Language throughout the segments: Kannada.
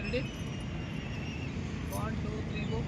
Ready? 1, 2, 3, go.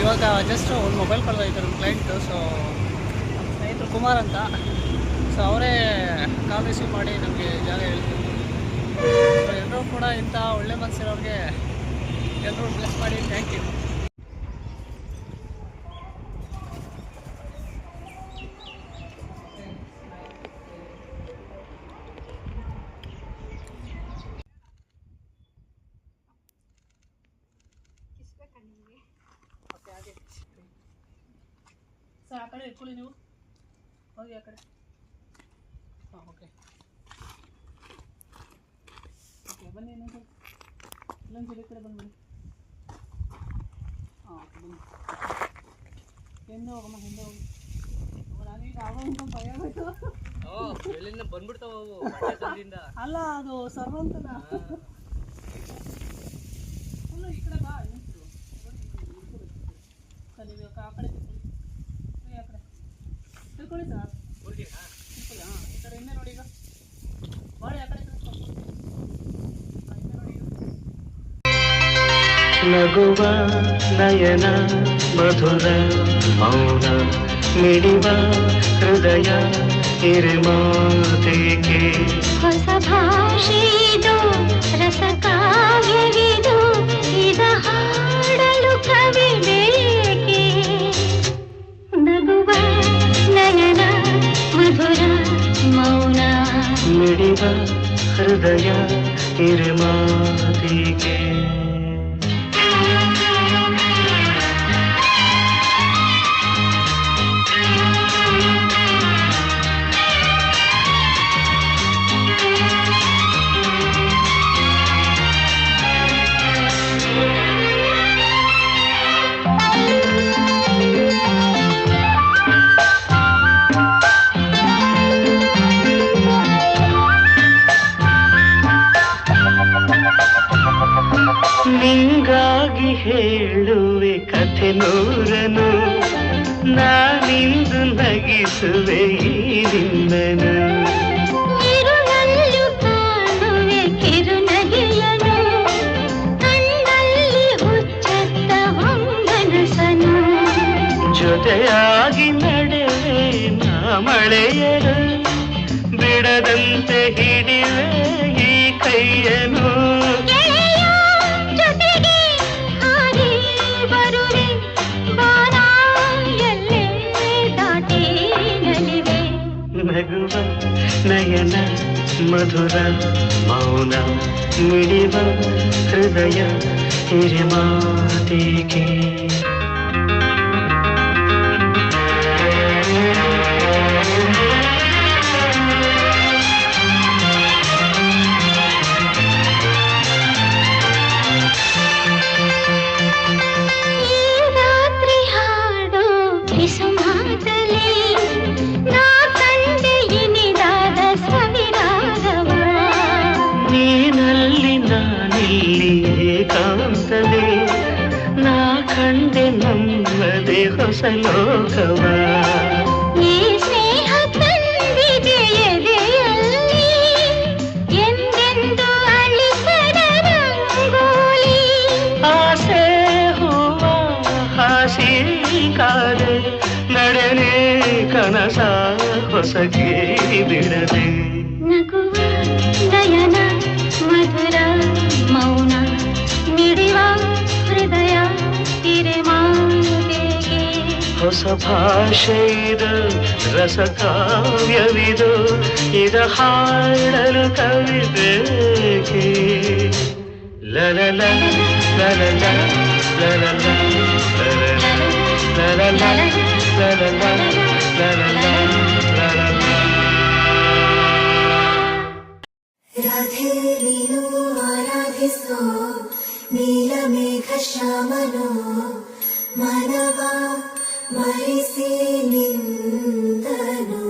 ಇವಾಗ ಜಸ್ಟ್ ಒಂದು ಮೊಬೈಲ್ ಕಳೆದೈತೆ ನಮ್ಮ ಕ್ಲೈಂಟು. ಸೊ ನಮ್ಮ ಸ್ನೇಹಿತರು ಕುಮಾರ್ ಅಂತ, ಸೊ ಅವರೇ ಕಾಲ್ ರಿಸೀವ್ ಮಾಡಿ ನಮಗೆ ಜಾಗ ಹೇಳ್ತಿದ್ರು. ಸೊ ಎಲ್ಲರೂ ಕೂಡ ಇಂಥ ಒಳ್ಳೆ ಮನಸ್ಸಿರೋರಿಗೆ ಎಲ್ಲರೂ ಬ್ಲೆಸ್ ಮಾಡಿ, ಥ್ಯಾಂಕ್ ಯು. ಸರ್ ಆ ಕಡೆ ಇಟ್ಕೊಳ್ಳಿ, ನೀವು ಹೋಗಿ ಆ ಕಡೆ. ಹಾಂ, ಓಕೆ ಓಕೆ, ಬನ್ನಿ ಇನ್ನೊಂದು ಈ ಕಡೆ ಬಂದ್ಬಿಡಿ. ಹಾಂ, ಓಕೆ ಬನ್ನಿ. ಹಿಂದೆ ಹೋಗಮ್ಮ, ಹಿಂದೆ ಹೋಗಿ. ನಾನೀಗ ಆಗೋಂತ ಭಯ ಆಗೋಯ್ತು. ಎಲ್ಲಿಂದ ಬಂದ್ಬಿಡ್ತಾವ ಅವು ಅಲ್ಲ, ಅದು ಸರ್ವ ಅಂತಲ್ಲ. ಫುಲ್ಲು ಈ ಕಡೆ ಬಾ, ನಿಂತು ಸರ್. ನೀವು ಆ ಕಡೆ ತಿಳ್ಕೊಳ್ಳಿ ಸರ್. ತಿಳ್ಕೊಳ್ಳಿ. ಹಾಂ, ಈ ಕಡೆ ಹಿಂದೆ ನೋಡಿ. ಈಗ ಬಾಡಿ ಆ ಕಡೆ ತಿಳ್ಕೊಂಡು ನೋಡಿ. ನಗುವ ನಯನ ಮಧುರ ಮೌನ ಮಿಡಿವ ಹೃದಯ ಹಿರಿಮಾತೆಗೆ ಹೊಸ ಭಾಷೆದು ರಸ ಕಾವ್ಯವಿದು ಇದ ಹಾಡಲು ಕವಿ ಬೇಕೆ. ನಗುವ ನಯನ ಮಧುರ ಮೌನ ಮಿಡಿವ ಹೃದಯ ಹಿರಿಮಾತೆಗೆ. ನಿಂಗಾಗಿ ಹೇಳುವೆ ಕಥೆ ನೂರನು, ನಾನಿಂದು ನಗಿಸುವೆ ಈ ನಿನ್ನನು. ಇರುಳಲ್ಲೂ ಕಾಣುವೆ ಕಿರುನಗೆಯನು, ಕಣ್ಣಲ್ಲಿ ಹುಚ್ಚತ್ತ ಹೊಂಗನಸನು. ಜೊತೆಯಾಗಿ ನಡೆವೆ ನಾ ಮಳೆಯರು, ಬಿಡದಂತೆ ಹಿಡಿವೆ ಈ ಕೈಯನು. ನಗುವ ನಯನ ಮಧುರ ಮೌನ ಮಿಡಿವ ಹೃದಯ ಹಿರಿಮಾತೆಗೆ. ಏಕಾಂತವೇ ನಾ ಕಂಡೆ ನಮ್ಮ ಹೊಸ ಲೋಕವ. ಈ ಸ್ನೇಹ ತಂದಿದೆ ಎದೆಯಲ್ಲಿ ಎಂದೆಂದು ಅಳಿಸದ ರಂಗೋಲಿ. ಆಸೆ ಹೂವ ಹಾಸಿ ಕಾದೆ ನಡೆನೆ ಕನಸ ಹೊಸಗೆ ಬಿಡದೆ. ನಗುವ ನಯನ ಮಧುರ ಮೌನ ಮಿಡಿವ ಹೃದಯ ಹಿರೆಮಾತೆಗೆ. ಹೊಸ ಭಾಷೆ ಇದು ರಸ ಕಾವ್ಯವಿದು ಇದ ಹಾಡಲು ಕವಿತೆಗೆ. ಲಲಲ ಲಲಲ ಲಲಲ ಲಲಲ ಲಲಲ ಲಲಲ ಲಲಲ ಲಲಲ. ರಾಧೆ ನೀನು ಆರಾಧಿಸೋ ನೀಲಮೇಘ ಶ್ಯಾಮನೋ ಮನವ ಮರಿಸಿ ನಿಂದನು.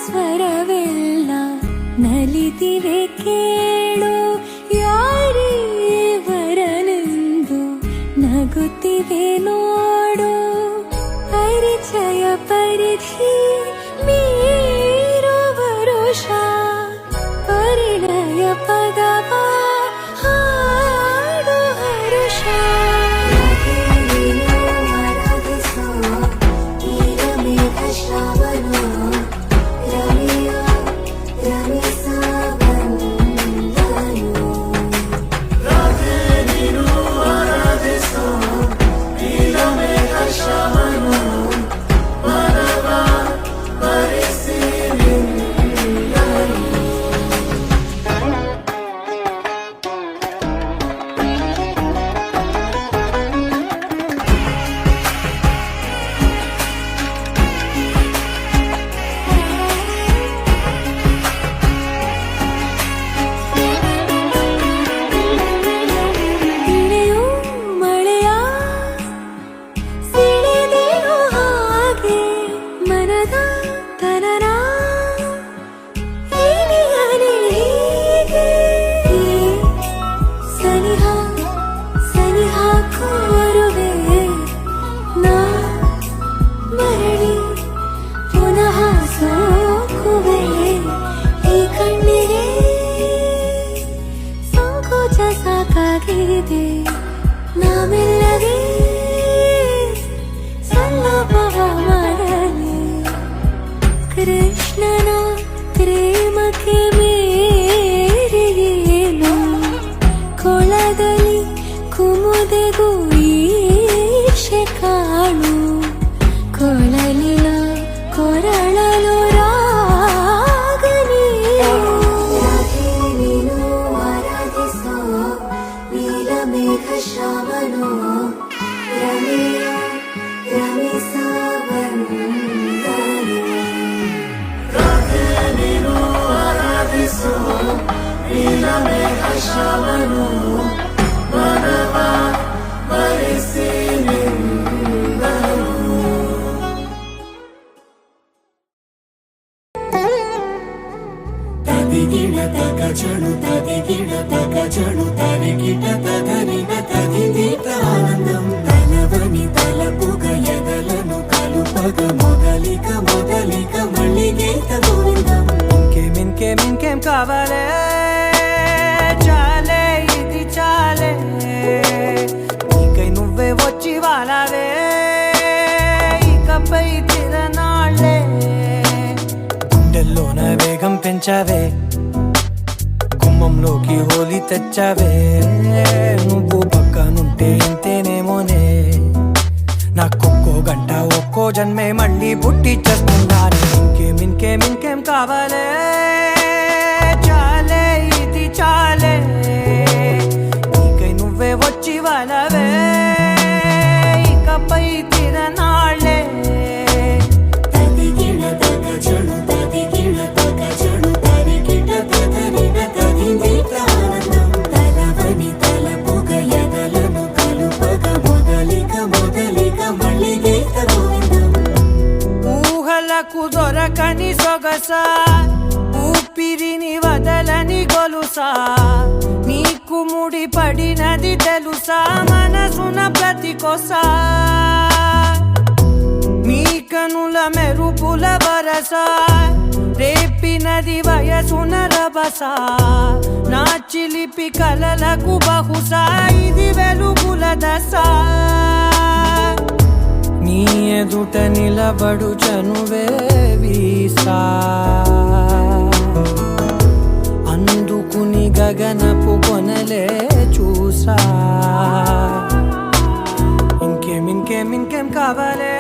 ಸ್ವರವೆಲ್ಲ ನಲಿದಿವೆ ಕೇಳು ಯಾರೇ ವರನೆಂದು ನಗುತ್ತಿವೆ ನೋಡು. ಪರಿಚಯ ಪರಿಧಿ ಮೀರು ವರುಷ ಪರಿಣಯ ಪದವ ಹಾಡು ಹರುಷ. ಆರಾಧಿಸೋ ನೀಲಮೇಘ ಶ್ಯಾಮನೋ ರಮಿಯ ರಮಿಸ ಬಂದನು. ರಾಧೆ ನೀನು ಆರಾಧಿಸೋ ನೀಲಮೇಘ ಶ್ಯಾಮನೋ ಮನವ ಮರಿಸಿ ನಿಂದನು. ಇಳೆಯು ಮಳೆಯ ಸಿಡಿದೆಯೋ ಹಾಗೆ ಮನದ ತನನ ಹೀಗೆ ಸನಿಹ ಸನಿಹ ಕೋರುವೆ ನಾ ಮರಳಿ ಪುನಃ ಸೋಕುವೆ ಈ ಕಣ್ಣಿಗೆ ಸಂಕೋಚ ಸಾಕಾಗಿದೆ ನಾಮೆಲ್ಲವೇ ಸಲ್ಲಭವ ಮಾಡಲಿ. ಕೃಷ್ಣನ ಪ್ರೇಮಕ್ಕೆ ಮೇರೆಯೇನು ಕೊಳದಲ್ಲಿ ಕುಮುದೆಗೂ ಈಶೆ ಕಾಣು. ಕೊಳಲಿನ ಕೊರಳಲು ರಾಗನೇ. ರಾಧೆ ನೀನು ಆರಾಧಿಸೋ ನೀಲಮೇಘ ಶ್ಯಾಮನೋ ರಮಿಯ ರಮಿಸ ಬಂದನು. ರಾಧೆ ನೀನು ಆರಾಧಿಸೋ ನೀಲಮೇಘ ಶ್ಯಾಮನೋ ಮನವ ಮರಿಸಿ ನಿಂದನು. ತದಿಗಿಡ ತಗ ಚಣು ತದಿಗಿಡ ತಗ ಚಣು ತರಿಗಿಡ ತಗರಿನ ತದಿದೀಟ ಆನಂದಂ ತಲವನಿ ತಲಪುಗ ಎದಲನು ಕಲುಪಗ ಮೊದಲಿಗ ಮೊದಲಿಗ ಮಳ್ಳಿಗೇತ ಗೋವಿಂದಂ. ఇంకేం కావాలే చాలే ఇది చాలే నీకై నువ్వే వచ్చి వాలావే ఇకపై తిరనాళ్ళే. గుండెల్లోన వేగం పెంచావే గుమ్మంలోకి హోలీ తెచ్చావే. నువ్వు పక్కనుంటే ఇంతేనేమోనే నాకొక్కో గంట ఒక్కో జన్మే మళ్ళీ పుట్టిచ్చేస్తున్నాను. ఇంకేం కావాలే చాలే ఇది చాలే నీకై నువ్వే వచ్చి వాలవే ఇకపై తిరనాళ్ళే. తదిగిడ తగ వరస ఊపిరిని వదలని గొలుసా నీకు ముడి పడినది తెలుసా మనసున ప్రతి కొసా నీ కనుల మెరుపుల వరస రేపినది వయసున రభస నా చిలిపి కలలకు బహుశా ఇది వెలుగుల దశ నీ ఎదుట నిలబడు చనువే వీసా అందుకుని గగనపు కొనలే చూసా ఇంకేం కావాలే